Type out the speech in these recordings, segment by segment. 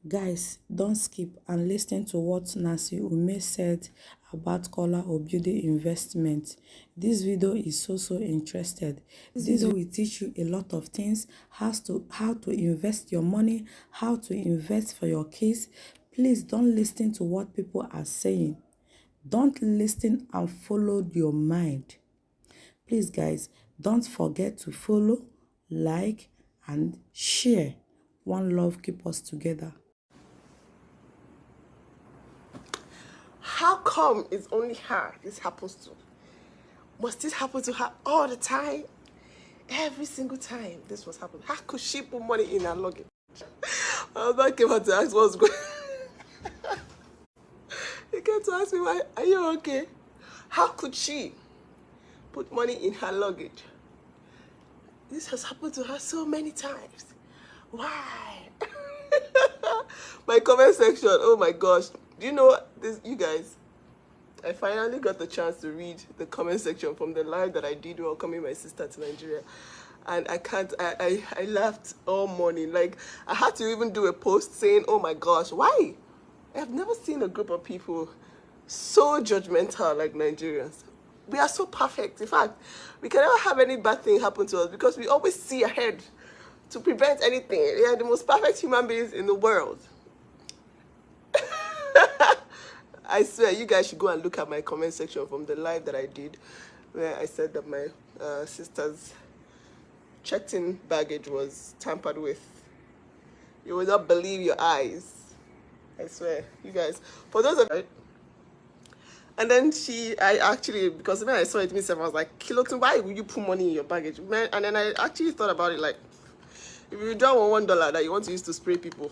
Guys, don't skip and listen to what Nancy Ume said about Kola Obude investment. This video is so interested. This video will teach you a lot of things, how to invest your money, how to invest for your kids. Please don't listen to what people are saying. Don't listen and follow your mind. Please, guys, don't forget to follow, like, and share. One love keep us together. How come it's only her this happens to? Must this happen to her all the time? Every single time this was happening. How could she put money in her luggage? My husband came out to ask what's going on. He came to ask me, why, are you okay? How could she put money in her luggage? This has happened to her so many times. Why? My comment section, oh my gosh. Do you know this, you guys? I finally got the chance to read the comment section from the live that I did welcoming my sister to Nigeria. And I laughed all morning. Like, I had to even do a post saying, oh my gosh, why? I've never seen a group of people so judgmental like Nigerians. We are so perfect. In fact, we can never have any bad thing happen to us because we always see ahead to prevent anything. We are the most perfect human beings in the world. I swear, you guys should go and look at my comment section from the live that I did, where I said that my sister's checked-in baggage was tampered with. You will not believe your eyes. I swear, you guys. For those of you, and then I actually, because when I saw it myself, I was like, Kiloton, why would you put money in your baggage? Man, and then I actually thought about it, like, if you draw $1 that you want to use to spray people,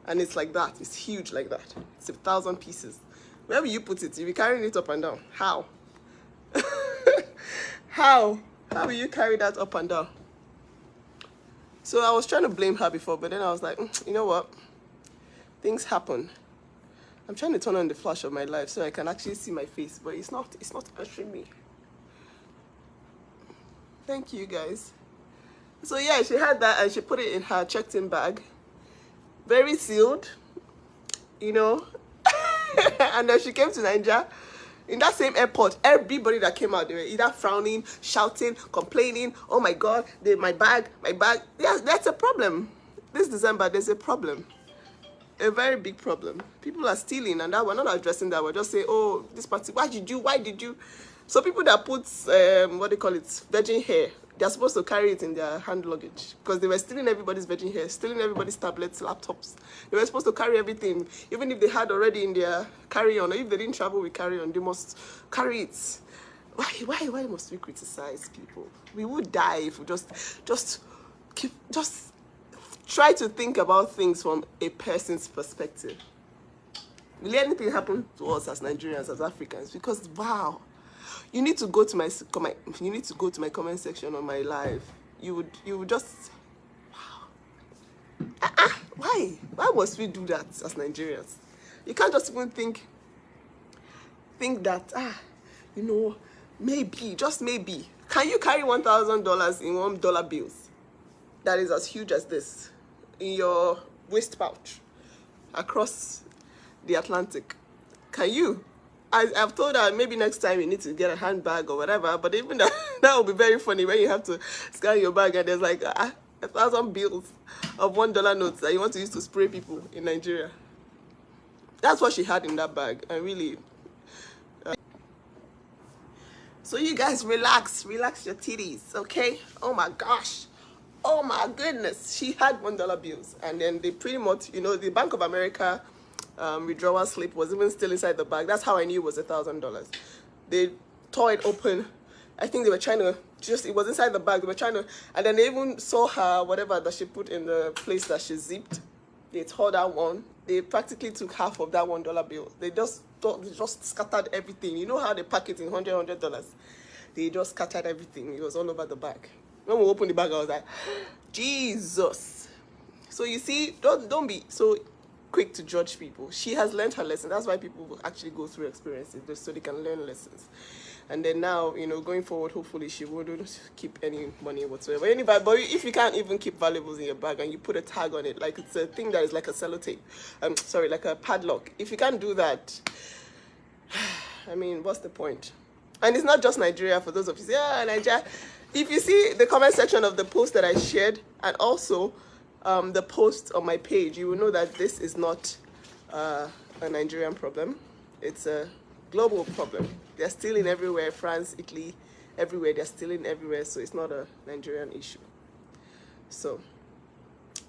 and it's like that, it's huge like that, it's 1,000 pieces. Where will you put it? You'll be carrying it up and down. How? How will you carry that up and down? So I was trying to blame her before, but then I was like, you know what? Things happen. I'm trying to turn on the flash of my life so I can actually see my face, but it's not answering me. Thank you, guys. So yeah, she had that and she put it in her checked-in bag. Very sealed, you know. And then she came to Nigeria. In that same airport, everybody that came out, they were either frowning, shouting, complaining, oh my God, my bag. Yeah, that's a problem. This December, there's a problem. A very big problem. People are stealing, and that we're not addressing that. We're just saying, oh, this party, why did you? So people that put, what they call it, virgin hair, they're supposed to carry it in their hand luggage because they were stealing everybody's virgin hair, stealing everybody's tablets, laptops. They were supposed to carry everything, even if they had already in their carry-on, or if they didn't travel with carry-on, they must carry it. Why must we criticize people? We would die if we just try to think about things from a person's perspective. Will anything happen to us as Nigerians, as Africans? Because wow. You need to go to my comment section on my live. You would just wow. Why must we do that as Nigerians? You can't just even think that you know, maybe, just maybe. Can you carry $1,000 in $1 bills that is as huge as this in your waist pouch across the Atlantic? Can you? I've told her maybe next time you need to get a handbag or whatever, but even that would be very funny when you have to scan your bag and there's like 1,000 bills of $1 notes that you want to use to spray people in Nigeria. That's what she had in that bag, and really. So you guys relax your titties, okay? Oh my gosh. Oh my goodness. She had $1 bills, and then they pretty much, you know, the Bank of America withdrawal slip was even still inside the bag. That's how I knew it was $1,000. They tore it open. I think they were trying to it was inside the bag. They were trying to, and then they even saw her whatever that she put in the place that she zipped. They tore that one. They practically took half of that $1 bill. They just scattered everything. You know how they pack it in $100? They just scattered everything. It was all over the bag. When we opened the bag, I was like, Jesus. So you see, don't be so quick to judge people. She has learned her lesson. That's why people will actually go through experiences, just so they can learn lessons. And then now, going forward, hopefully she wouldn't keep any money whatsoever. Anybody, but if you can't even keep valuables in your bag and you put a tag on it, like it's a thing that is like a sellotape, sorry, like a padlock. If you can't do that, I mean, what's the point? And it's not just Nigeria. For those of you say, Nigeria. If you see the comment section of the post that I shared, and also the post on my page, you will know that this is not a Nigerian problem. It's a global problem. They're stealing everywhere. France, Italy, everywhere. They're stealing everywhere. So it's not a Nigerian issue. So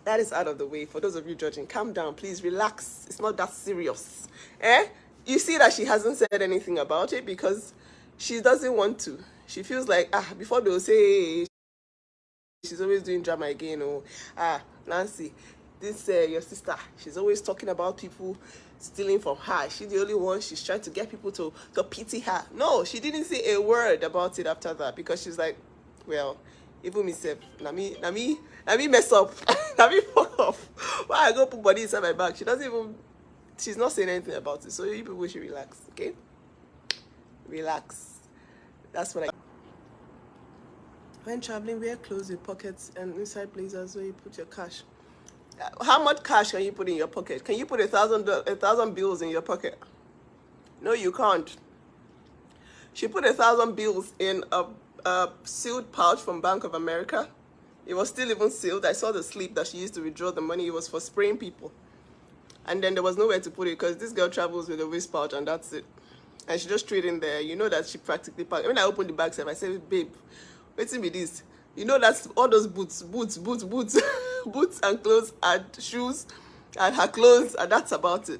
that is out of the way. For those of you judging, calm down, please, relax. It's not that serious. You see that she hasn't said anything about it because she doesn't want to. She feels like, before they'll say, she's always doing drama again. Or, Nancy, this your sister, she's always talking about people stealing from her. She's the only one. She's trying to get people to pity her. No, she didn't say a word about it after that because she's like, well, even myself, na me mess up, na me fuck up. Why I go put body inside my bag? She's not saying anything about it. So you people should relax, okay? Relax. That's what I. When traveling, wear clothes with pockets and inside blazers where you put your cash. How much cash can you put in your pocket? Can you put 1,000 bills in your pocket? No, you can't. She put 1,000 bills in a sealed pouch from Bank of America. It was still even sealed. I saw the slip that she used to withdraw the money. It was for spraying people. And then there was nowhere to put it because this girl travels with a waist pouch and that's it. And she just threw it in there. You know that she practically packed. When I opened the bag, I said, babe, what's in this? You know that's all those boots, boots and clothes and shoes and her clothes, and that's about it.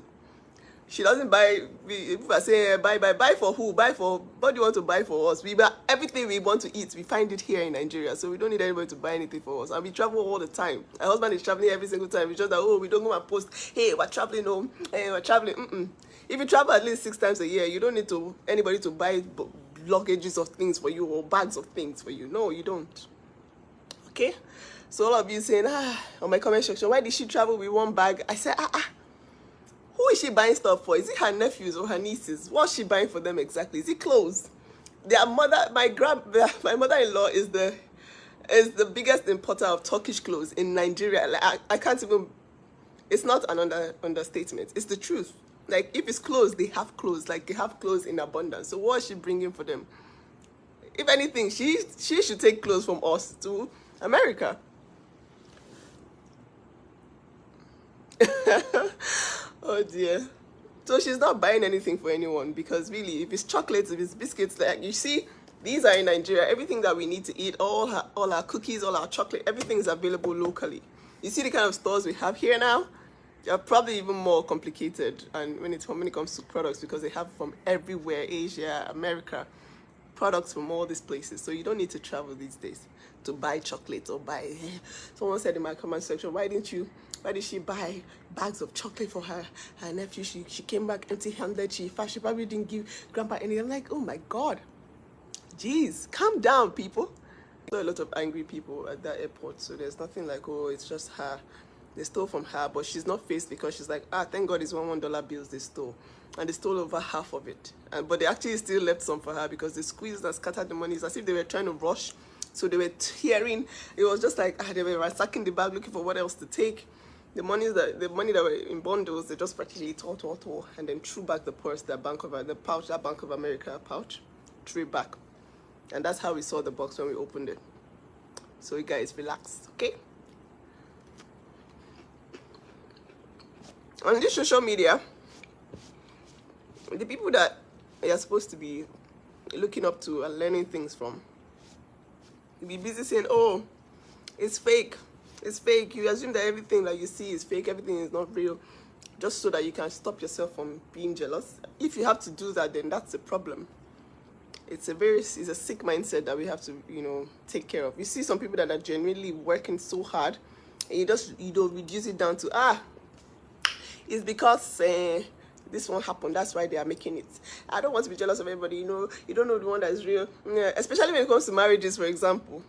She doesn't buy. People are saying, buy for who? Buy for, what do you want to buy for us? We buy everything we want to eat. We find it here in Nigeria, so we don't need anybody to buy anything for us. And we travel all the time. My husband is traveling every single time. It's just that, we don't go and post, hey, we're traveling home. Hey, we're traveling. If you travel at least 6 times a year, you don't need anybody to buy luggages of things for you or bags of things for you. No, you don't. Okay? So all of you saying, on my comment section, why did she travel with one bag? I said, who is she buying stuff for? Is it her nephews or her nieces? What's she buying for them exactly? Is it clothes? Their mother, my mother-in-law is the biggest importer of Turkish clothes in Nigeria. Like, I can't even, it's not an understatement. It's the truth. Like, if it's clothes, they have clothes. Like, they have clothes in abundance. So what is she bringing for them? If anything, she should take clothes from us to America. Oh dear. So she's not buying anything for anyone because really, if it's chocolates, if it's biscuits, like you see, these are in Nigeria. Everything that we need to eat, all our cookies, all our chocolate, everything is available locally. You see the kind of stores we have here now? They're probably even more complicated, and when it comes to products, because they have from everywhere, Asia, America, products from all these places. So you don't need to travel these days to buy chocolate or buy. Someone said in my comment section, why did she buy bags of chocolate for her nephew? She came back empty-handed. She probably didn't give grandpa any. I'm like, oh my God, jeez, calm down, people. There are a lot of angry people at that airport, so there's nothing like, oh, it's just her. They stole from her, but she's not faced because she's like, thank God it's $1 bills they stole. And they stole over half of it. But they actually still left some for her because they squeezed and scattered the money. It's as if they were trying to rush. So they were tearing. It was just like, they were ransacking the bag looking for what else to take. The money that were in bundles, they just practically tore, and then threw back the purse, that Bank of America pouch, threw it back. And that's how we saw the box when we opened it. So you guys relax, okay? On this social media, the people that you're supposed to be looking up to and learning things from, you'll be busy saying, oh, it's fake. It's fake. You assume that everything that you see is fake, everything is not real, just so that you can stop yourself from being jealous. If you have to do that, then that's a problem. It's a sick mindset that we have to, take care of. You see some people that are genuinely working so hard, and you don't reduce it down to, it's because this won't happen. That's why they are making it. I don't want to be jealous of everybody. You don't know the one that is real. Yeah, especially when it comes to marriages, for example.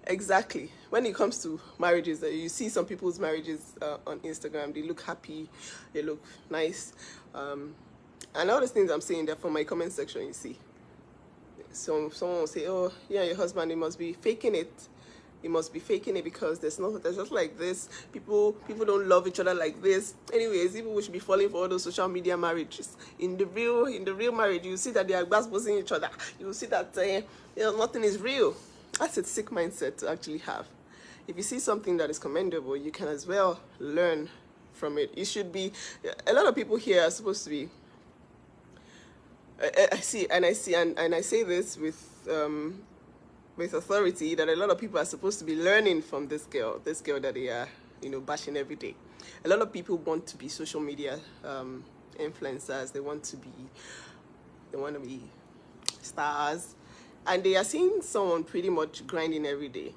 Exactly. When it comes to marriages, you see some people's marriages on Instagram. They look happy. They look nice. And all these things I'm saying there from my comment section, you see. So someone will say, oh, yeah, your husband, he must be faking it. He must be faking it because there's just like this. People don't love each other like this. Anyways, people should be falling for all those social media marriages. In the real marriage, you see that they are exposing each other. You will see that nothing is real. That's a sick mindset to actually have. If you see something that is commendable, you can as well learn from it. It should be. A lot of people here are supposed to be. I see, and I say this with authority, that a lot of people are supposed to be learning from this girl that they are, bashing every day. A lot of people want to be social media influencers. They want to be stars, and they are seeing someone pretty much grinding every day,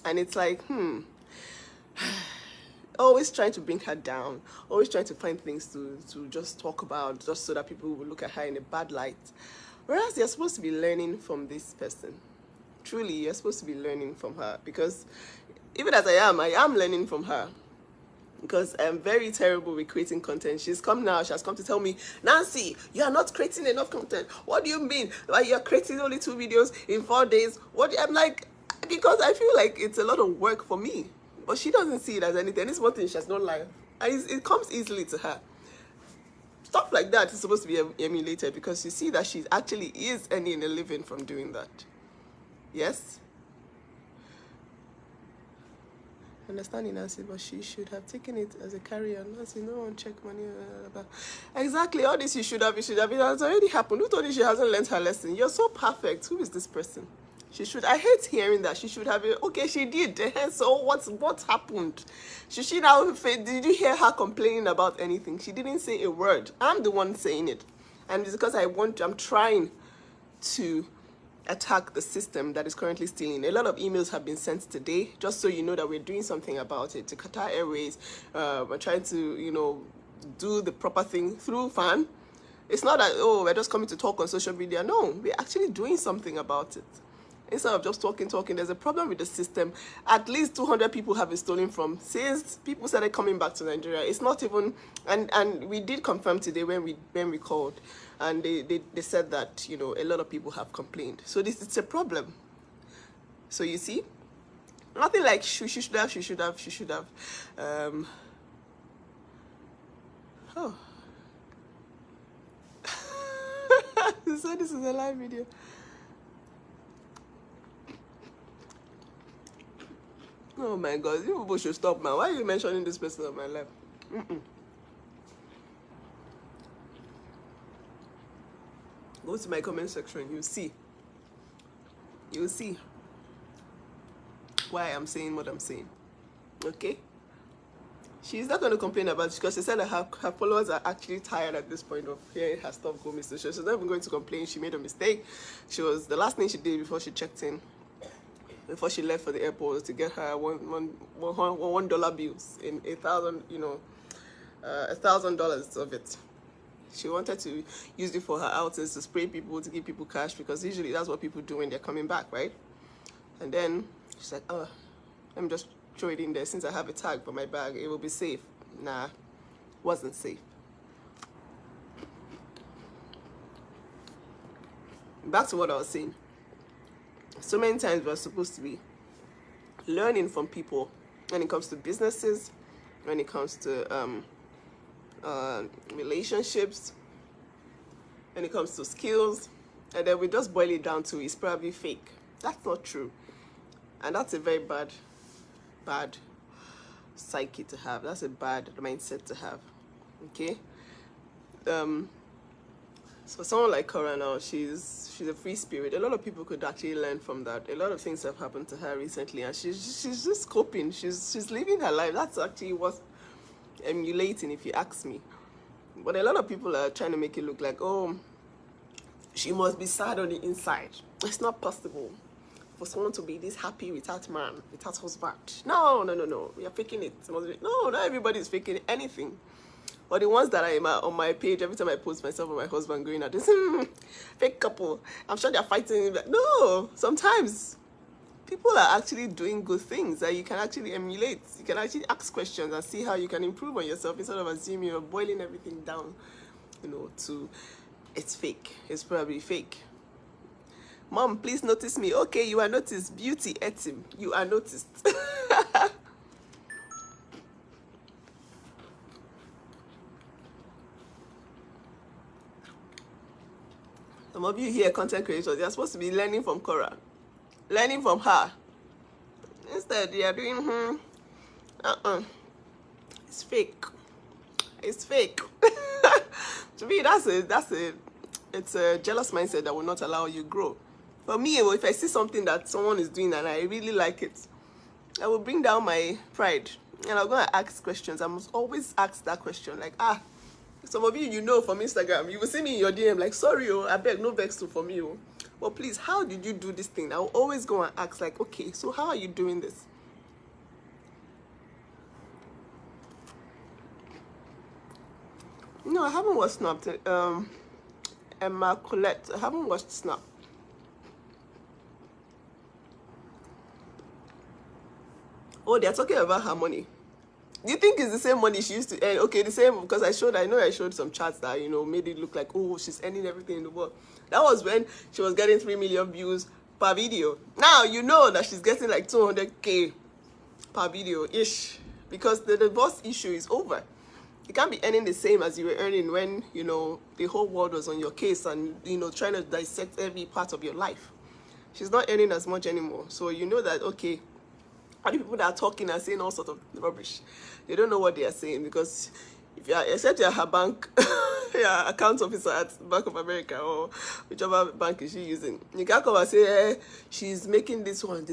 and it's like, always trying to bring her down, always trying to find things to just talk about, just so that people will look at her in a bad light. Whereas they're supposed to be learning from this person. Truly, you're supposed to be learning from her, because even as I am learning from her, because I'm very terrible with creating content. She has come to tell me, Nancy, you are not creating enough content. What do you mean? Like, you're creating only 2 videos in 4 days? I'm like, because I feel like it's a lot of work for me. But she doesn't see it as anything. It's one thing, she has no life. And it comes easily to her. Stuff like that is supposed to be emulated, because you see that she actually is earning a living from doing that. Yes? Understanding, Nancy, but she should have taken it as a carrier. Nancy, no one check money. Exactly, all this you should have. It has already happened. Who told you she hasn't learned her lesson? You're so perfect. Who is this person? She should. I hate hearing that. She should have it. Okay, she did. So what happened? Should she now? Did you hear her complaining about anything? She didn't say a word. I'm the one saying it, and it's because I'm trying to attack the system that is currently stealing. A lot of emails have been sent today, just so you know that we're doing something about it. To Qatar Airways, we're trying to do the proper thing through FAN. It's not that, oh, we're just coming to talk on social media. No, we're actually doing something about it. Instead of just talking, there's a problem with the system. At least 200 people have been stolen from since people started coming back to Nigeria. It's not even, and we did confirm today when we called, and they said that, a lot of people have complained. So it's a problem. So you see, nothing like she should have. Oh. So this is a live video. Oh my God, you people should stop, man. Why are you mentioning this person on my left? Go to my comment section. You'll see why I'm saying what I'm saying. Okay? She's not going to complain about it, because she said that her followers are actually tired at this point of hearing her stuff go missing. She's not even going to complain. She made a mistake. The last thing she did before she checked in, before she left for the airport, was to get her $1 bills in $1,000 of it. She wanted to use it for her outings, to spray people, to give people cash, because usually that's what people do when they're coming back, right? And then she's like, oh, let me just throw it in there. Since I have a tag for my bag, it will be safe. Nah, wasn't safe. Back to what I was saying. So many times we're supposed to be learning from people when it comes to businesses, when it comes to relationships, when it comes to skills, and then we just boil it down to it's probably fake. That's not true, and that's a very bad psyche to have. That's a bad mindset to have. Okay. So someone like Cora now, she's a free spirit. A lot of people could actually learn from that. A lot of things have happened to her recently, and she's just coping. She's living her life. That's actually what's emulating, if you ask me. But a lot of people are trying to make it look like, oh, she must be sad on the inside. It's not possible for someone to be this happy without man, without husband. No. We are faking it. No, not everybody is faking anything. Or the ones that are on my page, every time I post myself and my husband going at this fake couple, I'm sure they're fighting. No, sometimes people are actually doing good things that you can actually emulate. You can actually ask questions and see how you can improve on yourself, instead of assuming you're boiling everything down, to it's fake. It's probably fake. Mom, please notice me. Okay, you are noticed. Beauty Etim, you are noticed. Some of you here, content creators, you're supposed to be learning from Cora, learning from her. Instead, they are doing, it's fake. It's fake. To me, it's a jealous mindset that will not allow you grow. For me, if I see something that someone is doing and I really like it, I will bring down my pride and I'm going to ask questions. I must always ask that question. Like, some of you, you know, from Instagram, you will see me in your DM like, sorry, I beg, no vex for me. Well, please, how did you do this thing? I will always go and ask, like, okay, so how are you doing this? No, I haven't watched Snap. Emma Colette, I haven't watched Snap. Oh, they're talking about her money. Do you think it's the same money she used to earn? Okay, the same, because I showed some charts that, you know, made it look like, oh, she's earning everything in the world. That was when she was getting 3 million views per video. Now, you know that she's getting like 200K per video-ish, because the divorce issue is over. You can't be earning the same as you were earning when, you know, the whole world was on your case and, you know, trying to dissect every part of your life. She's not earning as much anymore. So you know that, okay, all the people that are talking and saying all sorts of rubbish, they don't know what they are saying, because if you are, except you're her bank, your account officer at Bank of America or whichever bank is she using, you can't come and say, she's making this one,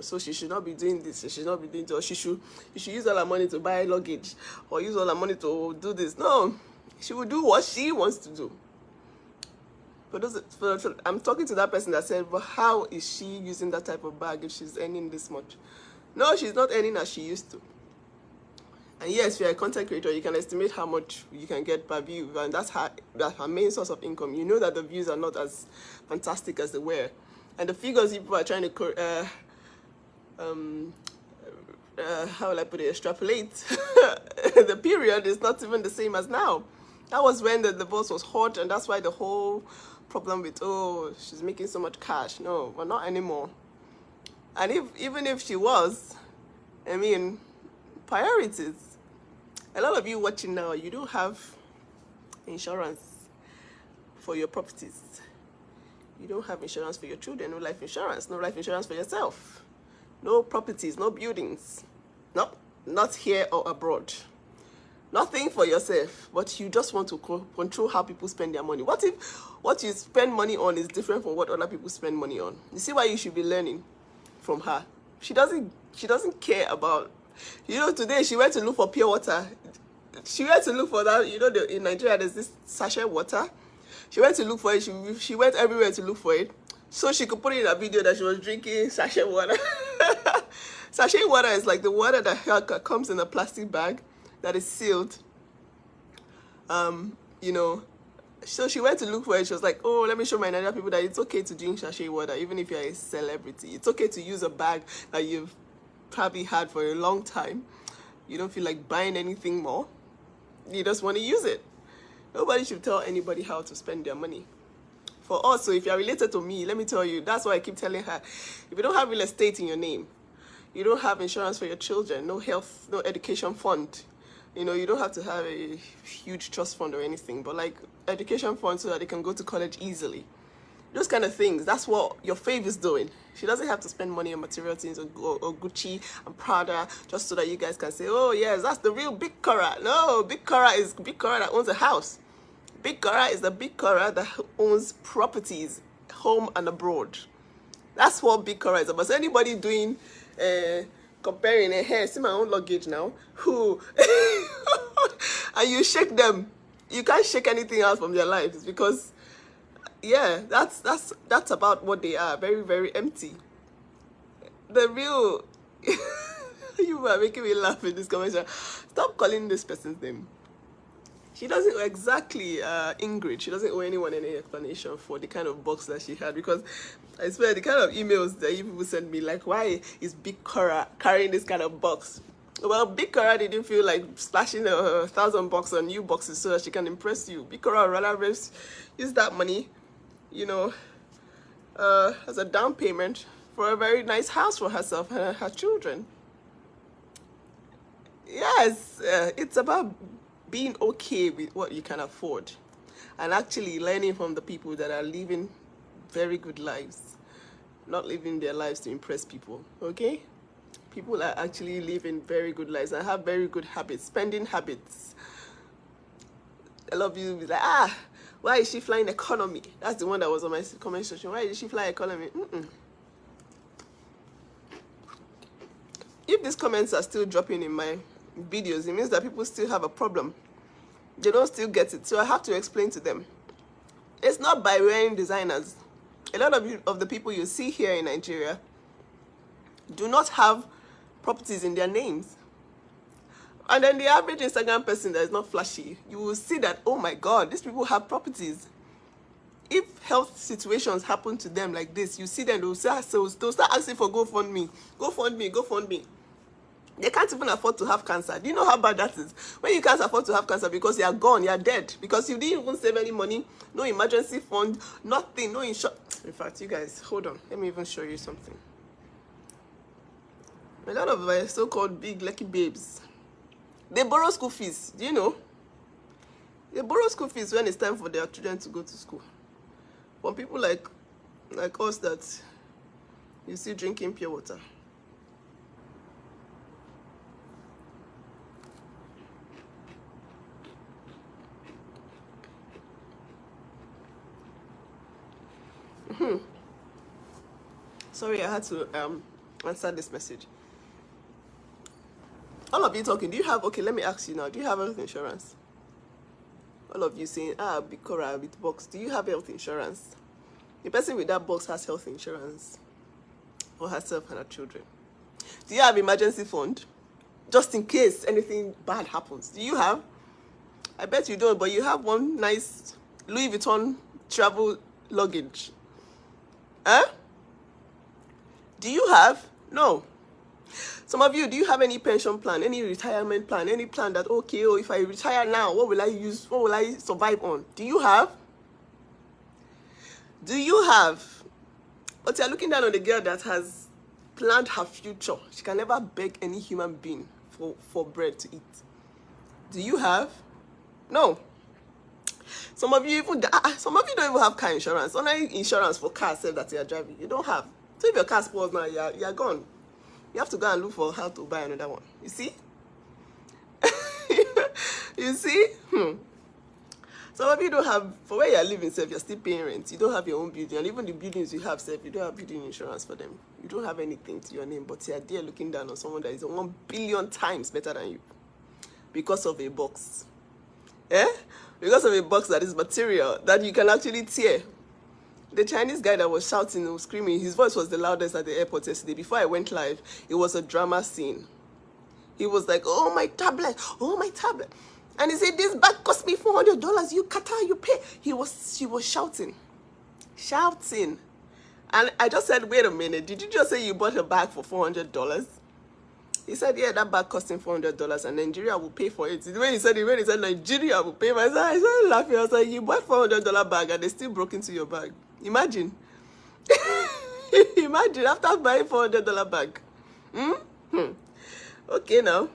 so she should not be doing this, she should not be doing this, or she should use all her money to buy luggage, or use all her money to do this. No, she will do what she wants to do. I'm talking to that person that said, but how is she using that type of bag if she's earning this much? No, she's not earning as she used to. And yes, if you're a content creator, you can estimate how much you can get per view, and that's her main source of income. You know that the views are not as fantastic as they were, and the figures people are trying to how will I put it, extrapolate the period is not even the same as now. That was when the divorce was hot, and that's why the whole problem with, oh, she's making so much cash. No, but not anymore. And even if she was, I mean, priorities. A lot of you watching now, you don't have insurance for your properties. You don't have insurance for your children, no life insurance for yourself. No properties, no buildings. No, not here or abroad. Nothing for yourself, but you just want to control how people spend their money. What if what you spend money on is different from what other people spend money on? You see why you should be learning from her. She doesn't care about, you know, today she went to look for pure water. She went to look for that, you know, in Nigeria there's this sachet water. She went to look for it. She went everywhere to look for it, so she could put it in a video that she was drinking sachet water. Sachet water is like the water that comes in a plastic bag that is sealed. You know, so she went to look for it. She was like, oh, let me show my Nigerian people that it's okay to drink sachet water, even if you're a celebrity. It's okay to use a bag that you've probably had for a long time. You don't feel like buying anything more. You just want to use it. Nobody should tell anybody how to spend their money. For us, so if you're related to me, let me tell you, that's why I keep telling her, if you don't have real estate in your name, you don't have insurance for your children, no health, no education fund, you know, you don't have to have a huge trust fund or anything, but like education fund so that they can go to college easily. Those kind of things, that's what your Fave is doing. She doesn't have to spend money on material things or Gucci and Prada just so that you guys can say, oh yes, that's the real Big Cora. No, Big Cora is Big Cora that owns a house. Big Cora is the Big Cora that owns properties, home and abroad. That's what Big Cora is about. So anybody doing, comparing, hey, see my own luggage now, who, and you shake them, you can't shake anything else from their lives, because yeah, that's about what they are. Very, very empty. The real you are making me laugh in this conversation. Stop calling this person's name. She doesn't exactly Ingrid. She doesn't owe anyone any explanation for the kind of box that she had, because I swear the kind of emails that you people send me, like, why is Big Cora carrying this kind of box? Well, Big Cora didn't feel like splashing $1,000 on new boxes so that she can impress you. Big Cora rather use that money, you know, as a down payment for a very nice house for herself and her children. Yes, it's about being okay with what you can afford and actually learning from the people that are living very good lives, not living their lives to impress people, okay? People are actually living very good lives and have very good habits, spending habits. A lot of you will be like, why is she flying economy? That's the one that was on my comment section. Why did she fly economy? If these comments are still dropping in my videos, it means that people still have a problem. They don't still get it. So I have to explain to them. It's not by wearing designers. A lot of the people you see here in Nigeria do not have properties in their names. And then the average Instagram person that is not flashy, you will see that, oh my God, these people have properties. If health situations happen to them like this, you see them, they'll start asking for GoFundMe, GoFundMe, GoFundMe. They can't even afford to have cancer. Do you know how bad that is? When you can't afford to have cancer because you are gone, you are dead, because you didn't even save any money, no emergency fund, nothing, no insurance. In fact, you guys, hold on. Let me even show you something. A lot of my so-called big lucky babes, they borrow school fees. Do you know? They borrow school fees when it's time for their children to go to school. For people like us that you see drinking pure water. Sorry, I had to answer this message. All of you talking, do you have, okay, let me ask you now, do you have health insurance? All of you saying, Bikora with box, do you have health insurance? The person with that box has health insurance for herself and her children. Do you have emergency fund? Just in case anything bad happens. Do you have? I bet you don't, but you have one nice Louis Vuitton travel luggage. Huh? Do you have? No. Some of you, do you have any pension plan, any retirement plan, any plan that, okay, if I retire now, what will I use? What will I survive on? Do you have? Do you have? But you're looking down on the girl that has planned her future. She can never beg any human being for bread to eat. Do you have? No. Some of you don't even have car insurance. Only insurance for cars that you are driving. You don't have. So if your car spoils now, you're gone. You have to go and look for how to buy another one. You see? You see? Some of you don't have, for where you're living, you're still paying rent. You don't have your own building. And even the buildings you have, you don't have building insurance for them. You don't have anything to your name, but you're there looking down on someone that is 1 billion times better than you. Because of a box. Eh? Because of a box that is material, that you can actually tear. The Chinese guy that was shouting and screaming, his voice was the loudest at the airport yesterday. Before I went live, it was a drama scene. He was like, oh, my tablet, oh, my tablet. And he said, this bag cost me $400. You Qatar, you pay. She was shouting. Shouting. And I just said, wait a minute. Did you just say you bought a bag for $400? He said, yeah, that bag cost him $400 and Nigeria will pay for it. When he said Nigeria will pay for it, I started laughing. I was like, you bought $400 bag and they still broke into your bag. Imagine. Imagine after buying $400 bag. Okay, now.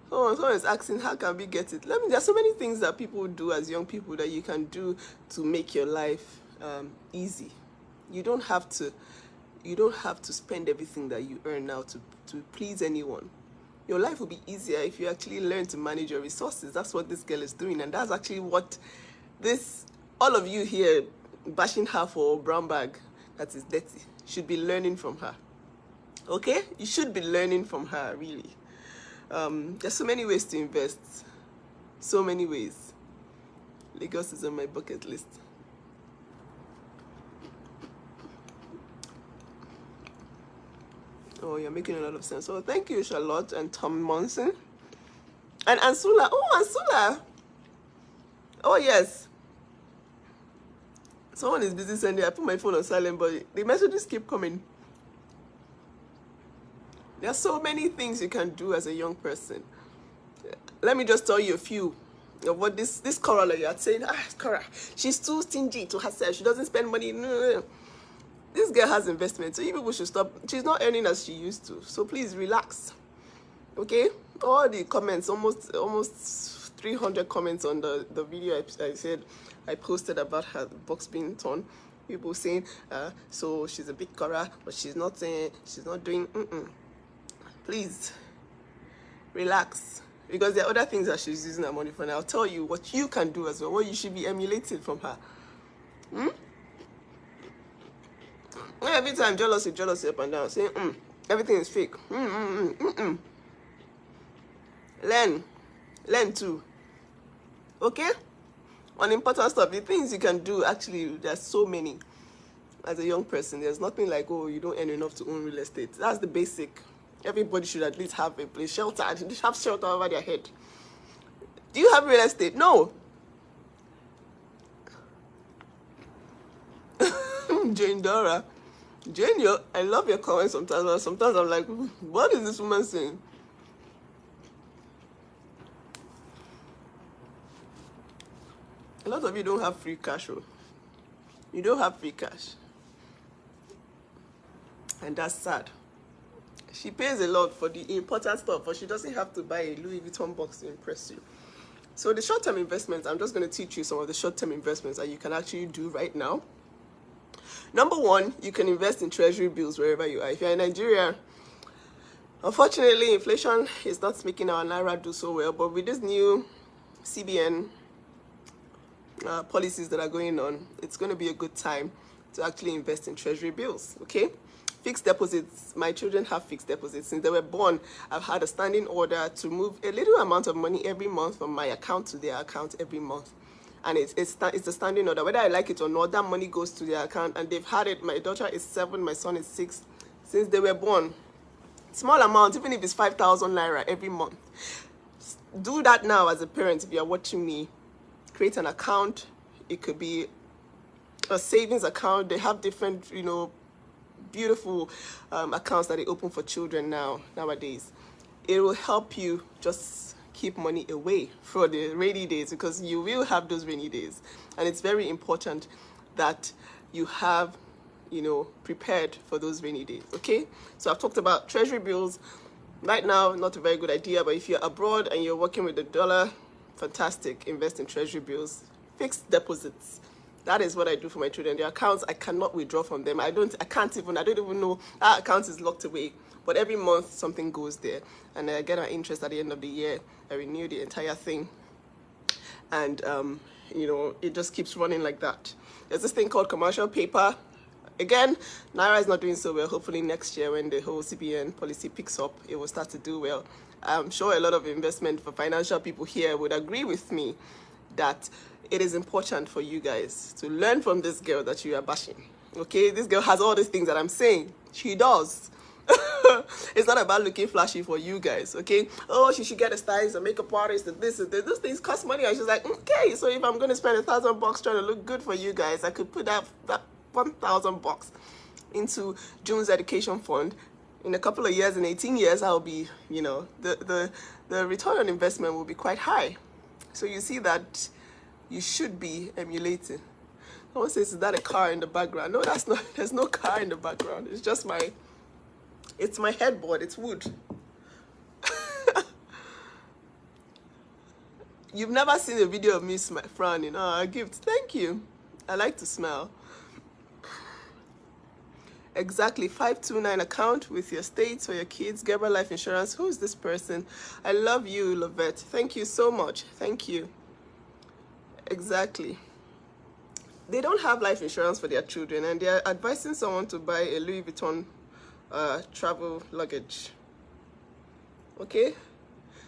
Someone is asking, how can we get it? There's so many things that people do as young people that you can do to make your life easy. You don't have to spend everything that you earn now to please anyone. Your life will be easier if you actually learn to manage your resources. That's what this girl is doing, and that's actually what all of you here bashing her for a brown bag that is dirty should be learning from her. Okay? You should be learning from her, really. There's so many ways to invest. So many ways. Lagos is on my bucket list. Oh, you're making a lot of sense. So thank you, Charlotte and Tom Monson. And Ansula. Oh, Ansula. Oh, yes. Someone is busy sending. I put my phone on silent, but the messages keep coming. There are so many things you can do as a young person. Let me just tell you a few of what this Cora you are saying. Cora, she's too stingy to herself. She doesn't spend money. No. This girl has investment, so you people should stop. She's not earning as she used to, so please relax. Okay, all the comments, almost 300 comments on the video I said I posted about her box being torn. People saying, so she's a big cora, but she's not doing. Please relax, because there are other things that she's using her money for. And I'll tell you what you can do as well, what you should be emulating from her. Every time jealousy up and down, saying everything is fake. Learn too. Okay? On important stuff, the things you can do, actually, there's so many. As a young person, there's nothing like, oh, you don't earn enough to own real estate. That's the basic. Everybody should at least have a place, shelter. They should have shelter over their head. Do you have real estate? No. Jane Dora. Jane, I love your comments sometimes, but sometimes I'm like, what is this woman saying? A lot of you don't have free cash. You don't have free cash. And that's sad. She pays a lot for the important stuff, but she doesn't have to buy a Louis Vuitton box to impress you. So the short-term investments, I'm just going to teach you some of the short-term investments that you can actually do right now. Number one, you can invest in treasury bills wherever you are. If you're in Nigeria, unfortunately, inflation is not making our Naira do so well, but with this new CBN policies that are going on, it's going to be a good time to actually invest in treasury bills, okay? Fixed deposits. My children have fixed deposits. Since they were born, I've had a standing order to move a little amount of money every month from my account to their account every month. And it's a standing order. Whether I like it or not, that money goes to their account. And they've had it. My daughter is 7, my son is 6, since they were born. Small amount, even if it's 5,000 Naira every month. Do that now as a parent if you're watching me. Create an account. It could be a savings account. They have different, beautiful accounts that they open for children nowadays. It will help you just keep money away for the rainy days, because you will have those rainy days, and it's very important that you have prepared for those rainy days. Okay, so I've talked about treasury bills. Right now, not a very good idea, but if you're abroad and you're working with the dollar, fantastic. Invest in treasury bills. Fixed deposits. That is what I do for my children. Their accounts, I cannot withdraw from them. I don't even know our account is locked away. But every month something goes there, and I get an interest at the end of the year. I renew the entire thing, and it just keeps running like that. There's this thing called commercial paper. Again, Naira is not doing so well. Hopefully next year, when the whole CBN policy picks up, it will start to do well. I'm sure a lot of investment for financial people here would agree with me that it is important for you guys to learn from this girl that you are bashing. Okay, this girl has all these things that I'm saying. She does. It's not about looking flashy for you guys, okay? Oh, she should get a stylist, a makeup artist, and this and this. Those things cost money. And she's like, okay, so if I'm going to spend $1,000 trying to look good for you guys, I could put that $1,000 into June's education fund. In a couple of years, in 18 years, I'll be, the return on investment will be quite high. So you see that you should be emulating. Someone says, is that a car in the background? No, that's not. There's no car in the background. It's just it's my headboard. It's wood. You've never seen a video of me frowning. Oh, a gift. Thank you. I like to smile. Exactly. 529 account with your states for your kids. Gerber Life Insurance. Who's this person? I love you, Lovette. Thank you so much. Thank you. Exactly. They don't have life insurance for their children, and they're advising someone to buy a Louis Vuitton travel luggage. Okay,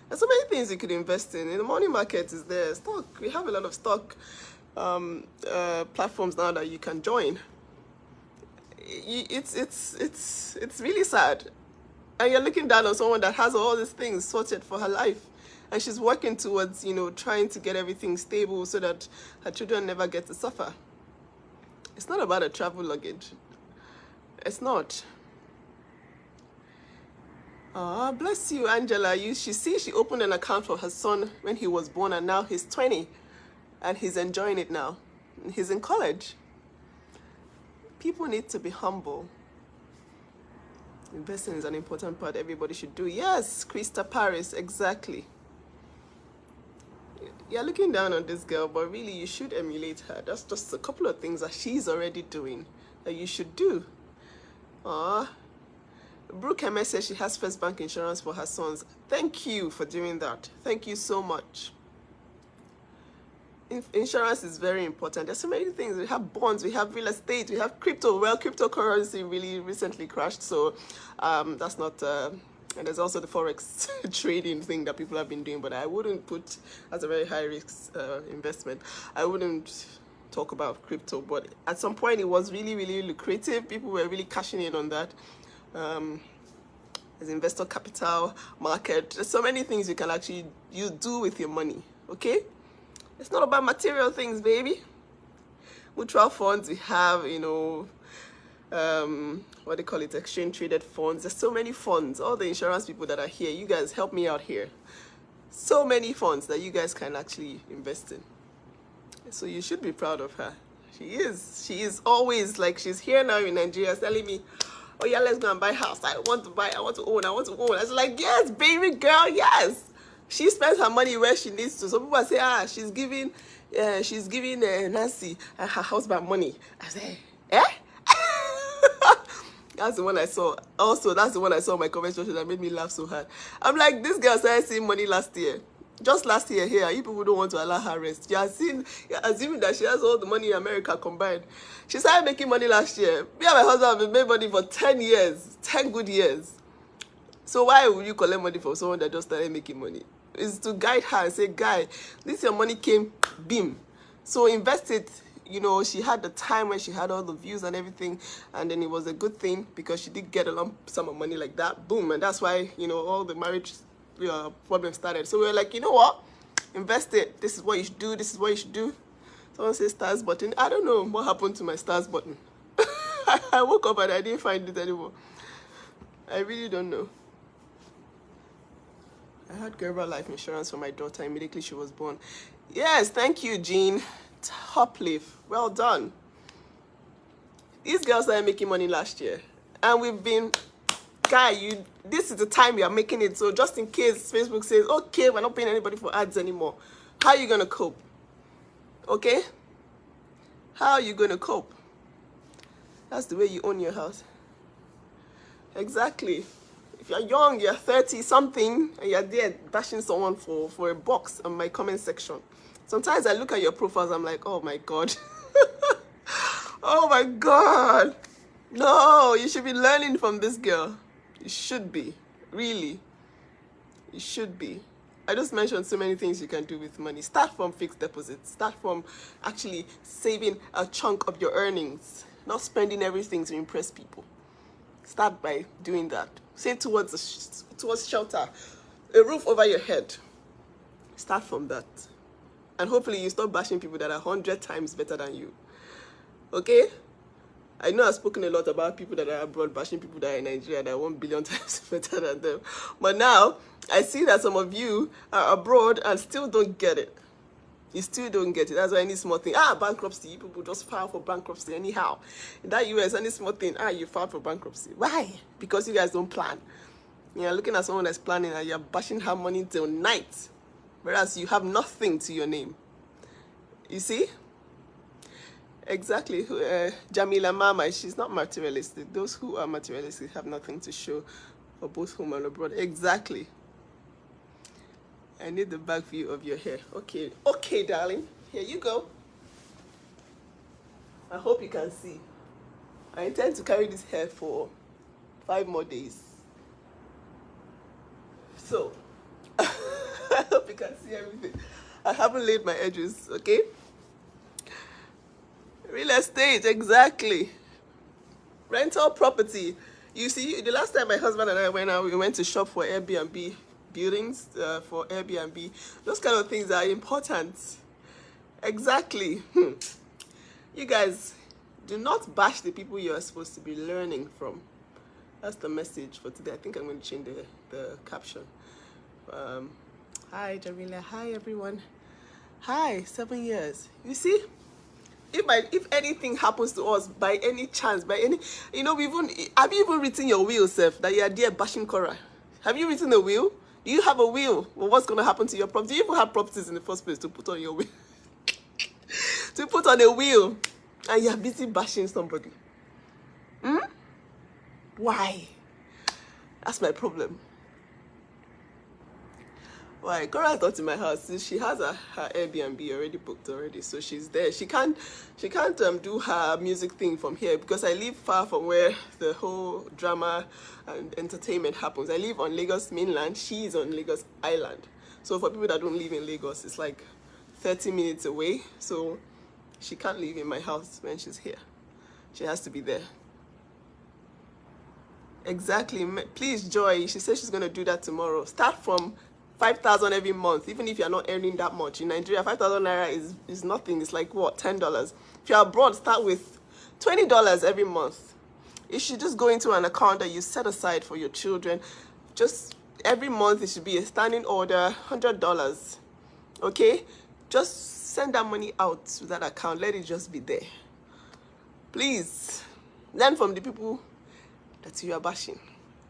there's so many things you could invest in. The money market is there. Stock, we have a lot of stock platforms now that you can join. It's really sad, and you're looking down on someone that has all these things sorted for her life, and she's working towards trying to get everything stable so that her children never get to suffer. It's not about a travel luggage. It's not. Ah, bless you, Angela. She opened an account for her son when he was born, and now he's 20, and he's enjoying it now. He's in college. People need to be humble. Investing is an important part everybody should do. Yes, Krista Paris, exactly. You're looking down on this girl, but really you should emulate her. That's just a couple of things that she's already doing that you should do. Brooke Heme says she has First Bank insurance for her sons. Thank you for doing that. Thank you so much. Insurance is very important. There's so many things. We have bonds, we have real estate, we have crypto. Well, cryptocurrency really recently crashed, so that's not... and there's also the forex trading thing that people have been doing, but I wouldn't put as a very high risk investment. I wouldn't talk about crypto, but at some point it was really, really lucrative. People were really cashing in on that. There's investor capital market. There's so many things you can actually do with your money. Okay, it's not about material things, baby. Mutual funds, we have, you know, what they call it, exchange traded funds. There's so many funds. All the insurance people that are here, you guys help me out here. So many funds that you guys can actually invest in. So you should be proud of her. She is always like, she's here now in Nigeria telling me, oh yeah, let's go and buy a house. I want to buy, I want to own. I was like, yes, baby girl, yes. She spends her money where she needs to. Some people say, she's giving Nancy and her husband money. I say, eh? That's the one I saw. Also, that's the one I saw in my comment section that made me laugh so hard. I'm like, this girl started seeing money last year. Just last year here, you people don't want to allow her rest. You're assuming that she has all the money in America combined. She started making money last year. Me and my husband have been making money for 10 years. 10 good years. So why would you collect money from someone that just started making money? It's to guide her and say, guy, this your money came, beam. So invest it. You know, she had the time when she had all the views and everything, and then it was a good thing because she did get a lump sum of money like that. Boom. And that's why, you know, all the marriage problems started. So we were like, you know what? Invest it. This is what you should do. This is what you should do. Someone says stars button. I don't know what happened to my stars button. I woke up and I didn't find it anymore. I really don't know. I had Gerber life insurance for my daughter immediately she was born. Yes, thank you, Jean. Top leaf. Well done. These girls started making money last year. And we've been, guy, this is the time we are making it. So just in case Facebook says, okay, we're not paying anybody for ads anymore. How are you going to cope? Okay? How are you going to cope? That's the way you own your house. Exactly. If you're young, you're 30 something, and you're there bashing someone for a box on my comment section. Sometimes I look at your profiles, I'm like, oh my God. Oh my God. No, you should be learning from this girl. You should be. Really. You should be. I just mentioned so many things you can do with money. Start from fixed deposits. Start from actually saving a chunk of your earnings. Not spending everything to impress people. Start by doing that. Save towards shelter. A roof over your head. Start from that. And hopefully you stop bashing people that are 100 times better than you. Okay? I know I've spoken a lot about people that are abroad bashing people that are in Nigeria that are 1 billion times better than them. But now, I see that some of you are abroad and still don't get it. You still don't get it. That's why any small thing, bankruptcy, you people just file for bankruptcy anyhow. In that US, any small thing, you filed for bankruptcy. Why? Because you guys don't plan. You're looking at someone that's planning and you're bashing her money till night. Whereas you have nothing to your name. You see? Exactly. Jamila Mama, she's not materialistic. Those who are materialistic have nothing to show for both home and abroad. Exactly. I need the back view of your hair. Okay. Okay, darling. Here you go. I hope you can see. I intend to carry this hair for 5 more days. So, I hope you can see everything. I haven't laid my edges, okay? Real estate, exactly. Rental property. You see, the last time my husband and I went out, we went to shop for Airbnb buildings, for Airbnb. Those kind of things are important. Exactly. You guys, do not bash the people you are supposed to be learning from. That's the message for today. I think I'm going to change the caption. Hi, Jamila. Hi, everyone. Hi, 7 years. You see? if anything happens to us by any chance, by any, have you even written your will, Seth, that you are there bashing Cora? Have you written a will? Do you have a will? Well, what's going to happen to your property? Do you even have properties in the first place to put on your will? To put on a will, and you're busy bashing somebody. Why? That's my problem. Why? Cora's not in my house. She has her Airbnb already booked already, so she's there. She can't do her music thing from here because I live far from where the whole drama and entertainment happens. I live on Lagos mainland. She is on Lagos Island. So for people that don't live in Lagos, it's like 30 minutes away. So she can't live in my house when she's here. She has to be there. Exactly. Please, Joy. She says she's going to do that tomorrow. Start from 5,000 every month, even if you're not earning that much. In Nigeria, 5,000 naira is nothing. It's like, what, $10? If you're abroad, start with $20 every month. You should just go into an account that you set aside for your children. Just every month, it should be a standing order, $100. Okay? Just send that money out to that account. Let it just be there. Please, learn from the people that you are bashing.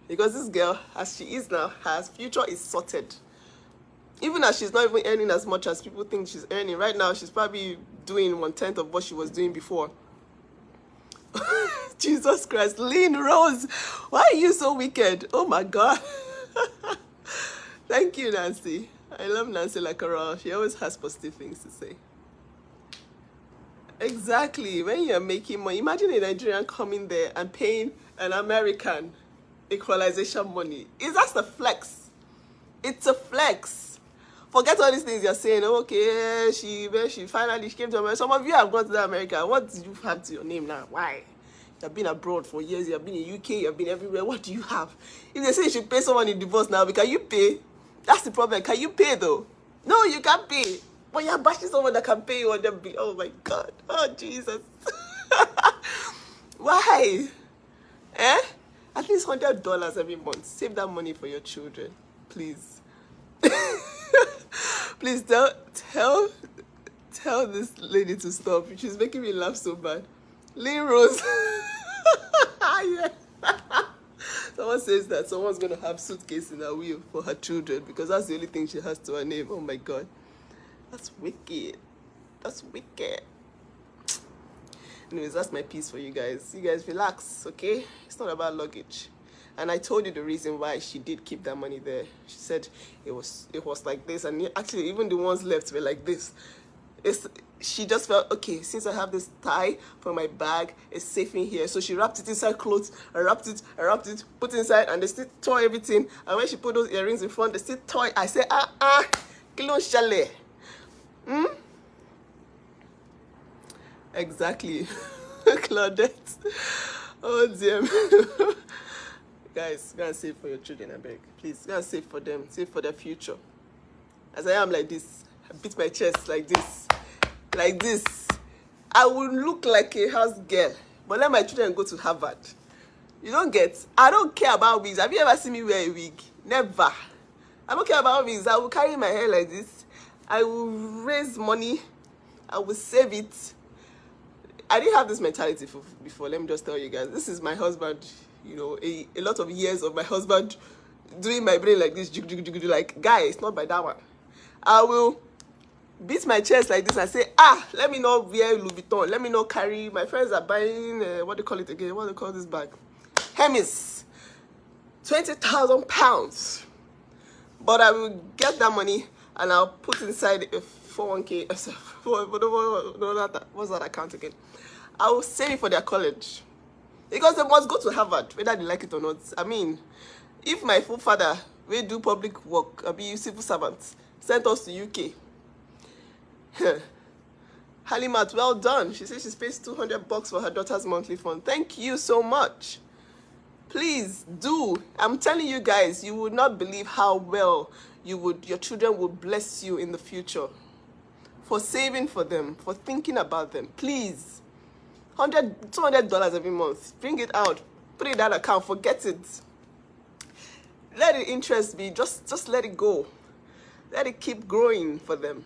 Because this girl, as she is now, her future is sorted. Even as she's not even earning as much as people think she's earning. Right now, she's probably doing 1/10 of what she was doing before. Jesus Christ. Lynn Rose, why are you so wicked? Oh my God. Thank you, Nancy. I love Nancy Lakara. She always has positive things to say. Exactly. When you're making money, imagine a Nigerian coming there and paying an American equalization money. That's a flex. It's a flex. Forget all these things you're saying. Oh, okay, she finally came to America. Some of you have gone to America. What did you have to your name now? Why? You've been abroad for years. You've been in UK. You've been everywhere. What do you have? If they say you should pay someone in divorce now, can you pay? That's the problem. Can you pay though? No, you can't pay. But you're bashing someone that can pay you on them. Oh my God. Oh Jesus. Why? At least $100 every month. Save that money for your children, please. Please tell this lady to stop. She's making me laugh so bad. Lynn Rose. Yeah. Someone says that someone's going to have suitcase in her wheel for her children because that's the only thing she has to her name. Oh my God. That's wicked. That's wicked. Anyways, that's my piece for you guys. You guys relax, okay? It's not about luggage. And I told you the reason why she did keep that money there. She said it was like this, and actually even the ones left were like this. She just felt, okay, since I have this tie for my bag, it's safe in here. So she wrapped it inside clothes, I wrapped it, put it inside, and they still tore everything. And when she put those earrings in front, they still tore. I said, kilo chalet. Exactly. Claudette. Oh dear. Guys, go and save for your children, I beg. Please, go and save for them. Save for their future. As I am like this, I beat my chest like this. Like this. I will look like a house girl, but let my children go to Harvard. You don't get? I don't care about wigs. Have you ever seen me wear a wig? Never. I don't care about wigs. I will carry my hair like this. I will raise money. I will save it. I didn't have this mentality before. Let me just tell you guys. This is my husband. You know, a lot of years of my husband doing my brain like this. Like, guy, it's not by that one. I will beat my chest like this and say, let me not wear Louis Vuitton. Let me not carry. My friends are buying, what do they call it again? What do they call this bag? Hermes. 20,000 pounds. But I will get that money and I'll put inside a 401k. What's that account again? I will save it for their college. Because they must go to Harvard, whether they like it or not. I mean, if my forefather will do public work, I'll be civil servants, sent us to UK. Halimat, well done. She says she pays $200 for her daughter's monthly fund. Thank you so much. Please do. I'm telling you guys, you would not believe how well your children would bless you in the future. For saving for them, for thinking about them. Please. $200 every month. Bring it out. Put it in that account. Forget it. Let the interest be. Just let it go. Let it keep growing for them.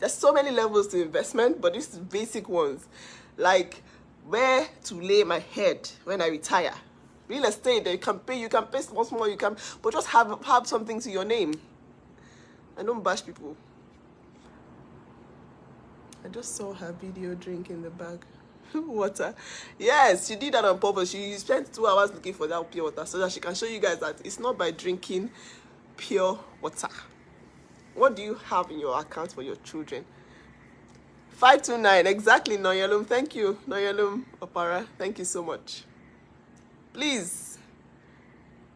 There's so many levels to investment, but these basic ones, like where to lay my head when I retire. Real estate, you can pay small, you can, but just have something to your name. And don't bash people. I just saw her video drinking the bag. Water. Yes, she did that on purpose. She spent 2 hours looking for that pure water so that she can show you guys that it's not by drinking pure water. What do you have in your account for your children? 529, exactly, Noyalum. Thank you, Noyalum Opara. Thank you so much. Please,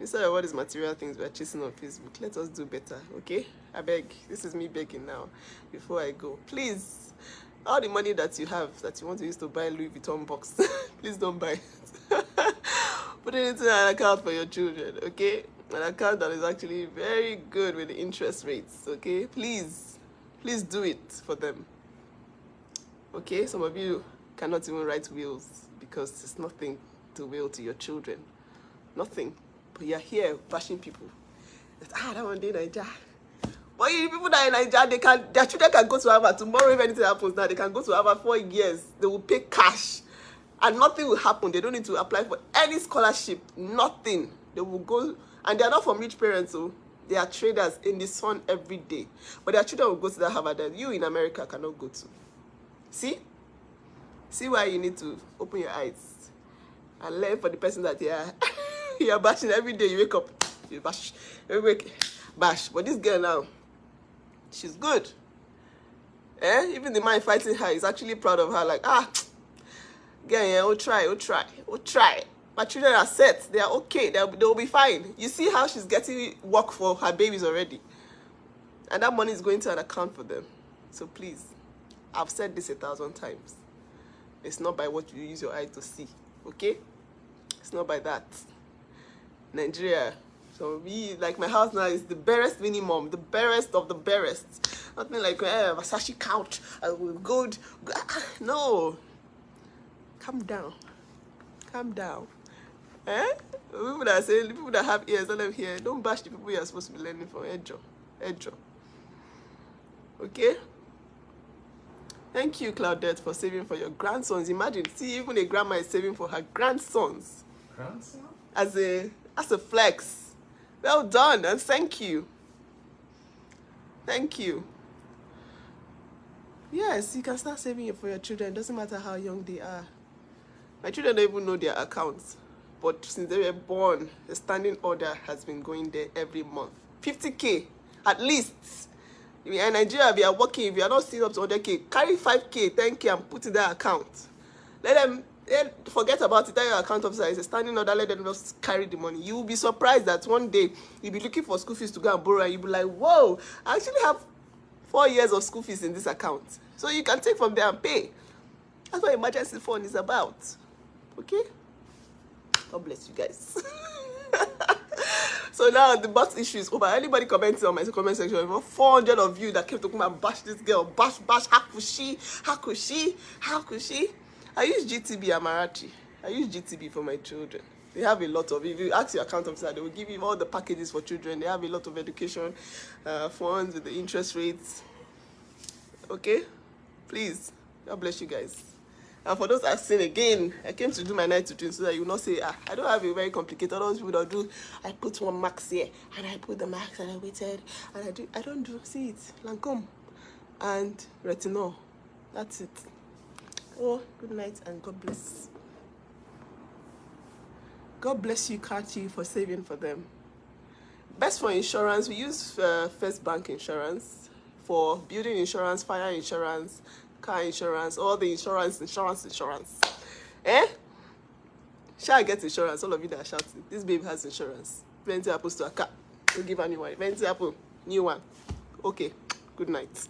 instead of all these material things we're chasing on Facebook, let us do better, okay? I beg. This is me begging now before I go. Please, all the money that you have that you want to use to buy Louis Vuitton box, please don't buy it. Put it into an account for your children, okay? An account that is actually very good with the interest rates, okay? Please do it for them. Okay, some of you cannot even write wills because it's nothing to will to your children. Nothing. But you're here bashing people. That one day Nigeria. But you people that are in Nigeria, their children can go to Harvard tomorrow. If anything happens now, they can go to Harvard 4 years. They will pay cash. And nothing will happen. They don't need to apply for any scholarship. Nothing. They will go, and they are not from rich parents, so they are traders in the sun every day. But their children will go to that Harvard that you in America cannot go to. See? See why you need to open your eyes and learn for the person that you are bashing every day. You wake up, you bash. You wake, bash. But this girl now, she's good. Even the man fighting her is actually proud of her. Like, girl, yeah, we'll try. My children are set. They are okay. They'll be fine. You see how she's getting work for her babies already. And that money is going to an account for them. So please, I've said this 1,000 times. It's not by what you use your eye to see. Okay? It's not by that. Nigeria. So like my house now is the barest minimum. The barest of the barest. Nothing like Versace couch with gold. No. Calm down. People that say, people that have ears, don't let them hear. Don't bash the people you're supposed to be learning from. Ejo. Okay? Thank you, Claudette, for saving for your grandsons. Imagine, see, even a grandma is saving for her grandsons. Grandson? As a flex. Well done, and thank you. Thank you. Yes, you can start saving for your children. It doesn't matter how young they are. My children don't even know their accounts. But since they were born, the standing order has been going there every month. 50K, at least. If you're in Nigeria, if you are working, if you are not seeing up to 100K, carry 5K, 10K, and put in that account. Let them forget about it. Tell your account officer it's a standing order. Let them just carry the money. You will be surprised that one day you'll be looking for school fees to go and borrow, and you'll be like, whoa, I actually have 4 years of school fees in this account. So you can take from there and pay. That's what emergency fund is about. Okay? God bless you guys. So now the box issue is over. Anybody commenting on my comment section, over 400 of you that came to come and bash this girl, bash, how could she? I use GTB Amarachi. I use GTB for my children. They have a lot of, if you ask your account officer, they will give you all the packages for children. They have a lot of education funds with the interest rates. Okay? Please. God bless you guys. And for those asking again, I came to do my night to so that you will not say, I don't have a very complicated. Those people that do, I put one max here, and I put the max, and I waited, and I don't do, see it, Lancome, and retinol. That's it. Oh, good night, and God bless. God bless you, Kachi, for saving for them. Best for insurance, we use First Bank Insurance for building insurance, fire insurance, car insurance, all the insurance. Shall I get insurance? All of you that are shouting. This babe has insurance. Plenty happens to a car. We'll give her new one. Plenty happen. New one. Okay. Good night.